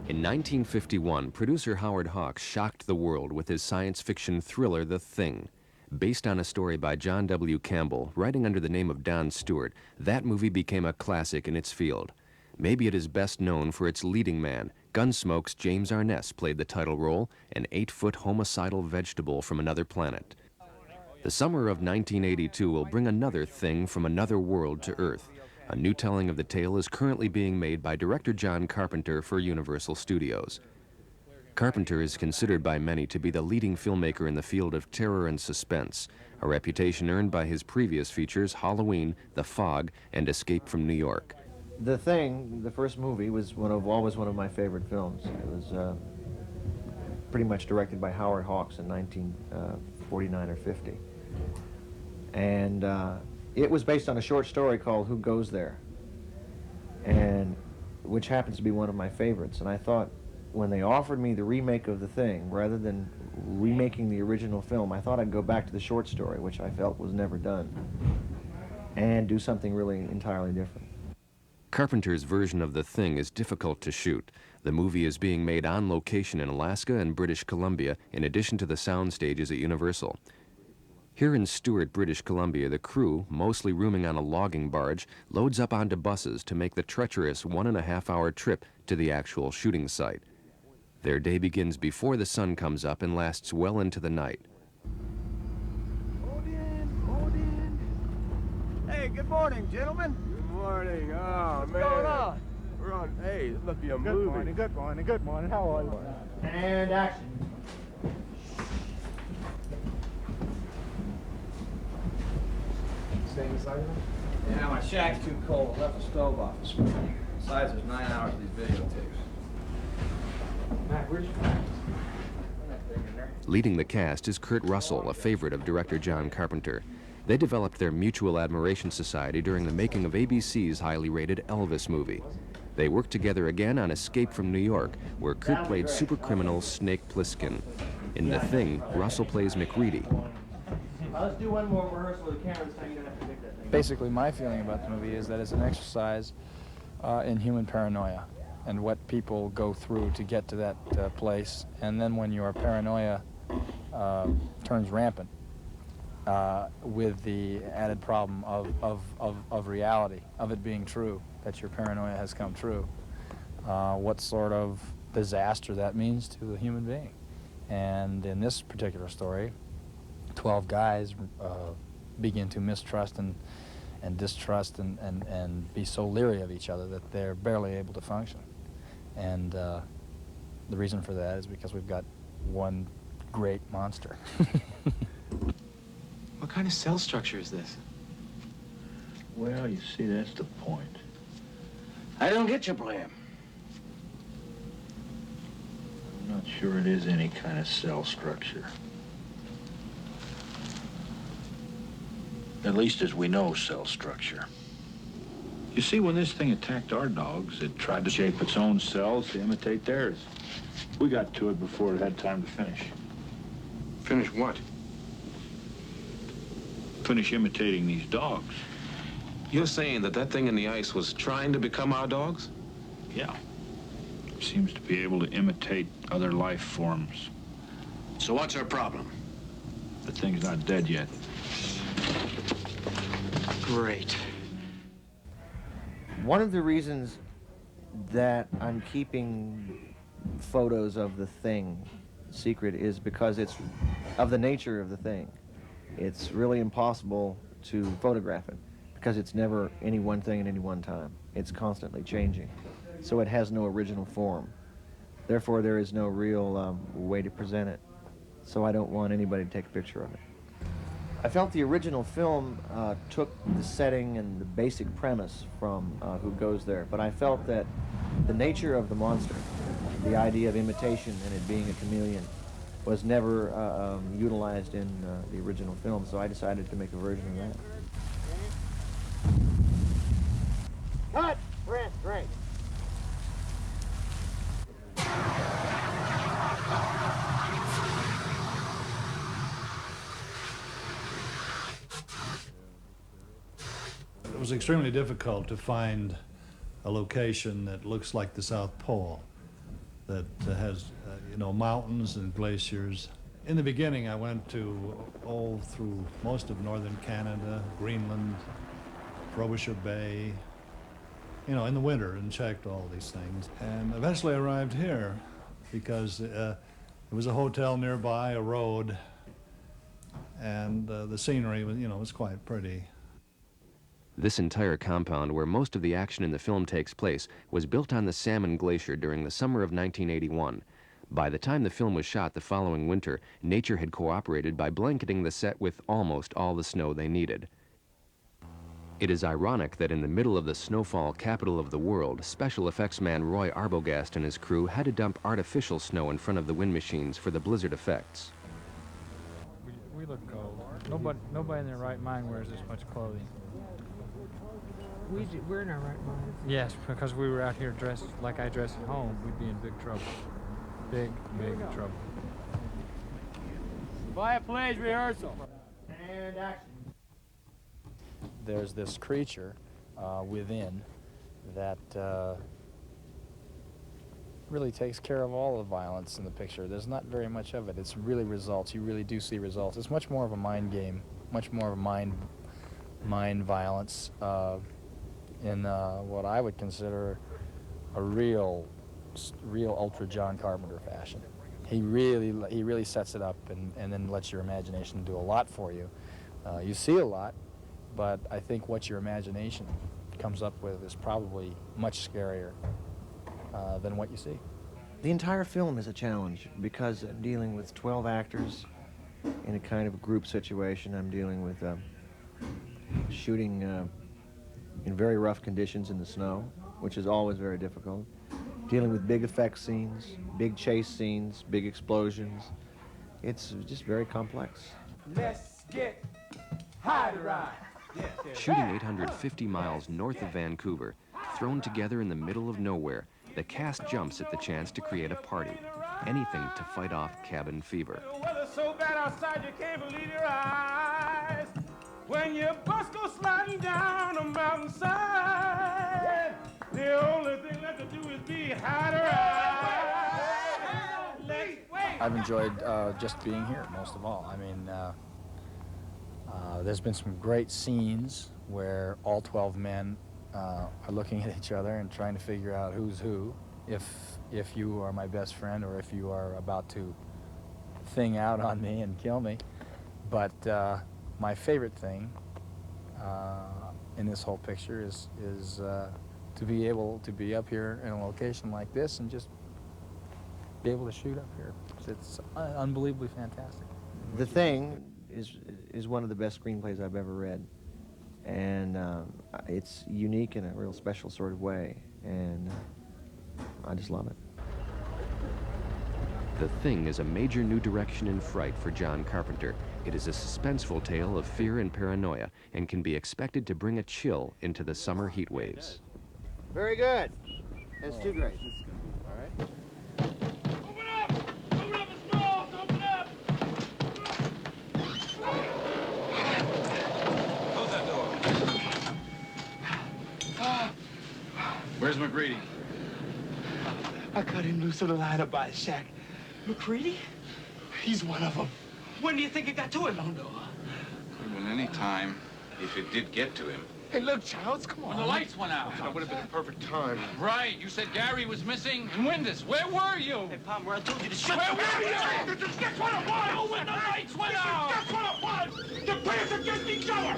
In 1951, producer Howard Hawks shocked the world with his science fiction thriller The Thing. Based on a story by John W. Campbell, writing under the name of Don Stewart, that movie became a classic in its field. Maybe it is best known for its leading man. Gunsmoke's James Arness played the title role, an 8-foot homicidal vegetable from another planet. The summer of 1982 will bring another thing from another world to Earth. A new telling of the tale is currently being made by director John Carpenter for Universal Studios. Carpenter is considered by many to be the leading filmmaker in the field of terror and suspense, a reputation earned by his previous features Halloween, The Fog, and Escape from New York. The Thing, the first movie, was always one of my favorite films. It was pretty much directed by Howard Hawks in 1949 or 50. And it was based on a short story called Who Goes There, and which happens to be one of my favorites. And I thought, when they offered me the remake of The Thing, rather than remaking the original film, I thought I'd go back to the short story, which I felt was never done, and do something really entirely different. Carpenter's version of The Thing is difficult to shoot. The movie is being made on location in Alaska and British Columbia, in addition to the sound stages at Universal. Here in Stewart, British Columbia, the crew, mostly rooming on a logging barge, loads up onto buses to make the treacherous 1.5-hour trip to the actual shooting site. Their day begins before the sun comes up and lasts well into the night. Hold in. Hey, good morning, gentlemen. Good morning. Oh, What's man. going on? We're on, hey, this must be a Good movie. morning, good morning, good morning. How are you? And action. Staying inside? Yeah, my shack's too cold. I left the stove off this morning. Besides, there's 9 hours of these videotapes. Matt, where's your Leading the cast is Kurt Russell, a favorite of director John Carpenter. They developed their mutual admiration society during the making of ABC's highly rated Elvis movie. They worked together again on Escape from New York, where Kurt played supercriminal Snake Plissken. In The Thing, Russell plays McReady. Let's do one more rehearsal with the camera this time. You don't have to pick that thing. Basically, my feeling about the movie is that it's an exercise in human paranoia and what people go through to get to that place. And then when your paranoia turns rampant, with the added problem of reality, of it being true, that your paranoia has come true, what sort of disaster that means to a human being. And in this particular story, 12 guys begin to mistrust and distrust and be so leery of each other that they're barely able to function. And the reason for that is because we've got one great monster. What kind of cell structure is this? Well, you see, that's the point. I don't get your plan. I'm not sure it is any kind of cell structure. At least as we know cell structure. You see, when this thing attacked our dogs, it tried to shape its own cells to imitate theirs. We got to it before it had time to finish. Finish what? Finish imitating these dogs. You're saying that that thing in the ice was trying to become our dogs? Yeah. It seems to be able to imitate other life forms. So what's our problem? The thing's not dead yet. Great. One of the reasons that I'm keeping photos of The Thing secret is because it's of the nature of the thing. It's really impossible to photograph it because it's never any one thing at any one time. It's constantly changing. So it has no original form. Therefore, there is no real way to present it. So I don't want anybody to take a picture of it. I felt the original film took the setting and the basic premise from Who Goes There, but I felt that the nature of the monster, the idea of imitation and it being a chameleon, was never utilized in the original film, so I decided to make a version of that. Cut! Brent, great. It was extremely difficult to find a location that looks like the South Pole. that has, you know, mountains and glaciers. In the beginning, I went to through most of northern Canada, Greenland, Frobisher Bay, you know, in the winter, and checked all these things. And eventually arrived here because there was a hotel nearby, a road, and the scenery was, you know, was quite pretty. This entire compound, where most of the action in the film takes place, was built on the Salmon Glacier during the summer of 1981. By the time the film was shot the following winter, nature had cooperated by blanketing the set with almost all the snow they needed. It is ironic that in the middle of the snowfall capital of the world, special effects man Roy Arbogast and his crew had to dump artificial snow in front of the wind machines for the blizzard effects. We look cold. Nobody in their right mind wears this much clothing. We're in our right minds. Yes, because we were out here dressed like I dress at home, we'd be in big trouble. Big trouble. Fire pledge rehearsal. And action. There's this creature within that really takes care of all the violence in the picture. There's not very much of it. It's really results. You really do see results. It's much more of a mind game, much more of a mind violence in what I would consider a real ultra John Carpenter fashion. He really sets it up and then lets your imagination do a lot for you. You see a lot, but I think what your imagination comes up with is probably much scarier than what you see. The entire film is a challenge because I'm dealing with 12 actors in a kind of a group situation. I'm dealing with shooting in very rough conditions in the snow, which is always very difficult. Dealing with big effect scenes, big chase scenes, big explosions. It's just very complex. Let's get high to ride. Shooting 850 miles north of Vancouver, thrown together in the middle of nowhere, the cast jumps at the chance to create a party. Anything to fight off cabin fever. The weather's so bad outside you can't believe your eyes. When your bus goes sliding down a mountainside, the only thing left to do is be high to ride. I've enjoyed just being here most of all. I mean, there's been some great scenes where all 12 men are looking at each other and trying to figure out who's who, if you are my best friend or if you are about to thing out on me and kill me. But my favorite thing in this whole picture is to be able to be up here in a location like this and just be able to shoot up here. It's unbelievably fantastic. The Thing is one of the best screenplays I've ever read, and it's unique in a real special sort of way, and I just love it. The Thing is a major new direction in fright for John Carpenter. It is a suspenseful tale of fear and paranoia and can be expected to bring a chill into the summer heat waves. Very good. That's too great. All right. Open up! Open up the stalls! Open up! Close that door. Where's McGreedy? I cut him loose on the line up by his shack. McCready? He's one of them. When do you think it got to him, Londo? Could have been any time if it did get to him. Hey, look, Childs, come on. When the lights went out. That would have been a perfect time. Right, you said Gary was missing. And Windus, where were you? Hey, Palmer, I told you to shut Where the were you? Guess what it was? When the lights went out. Guess what it was? The players against each other.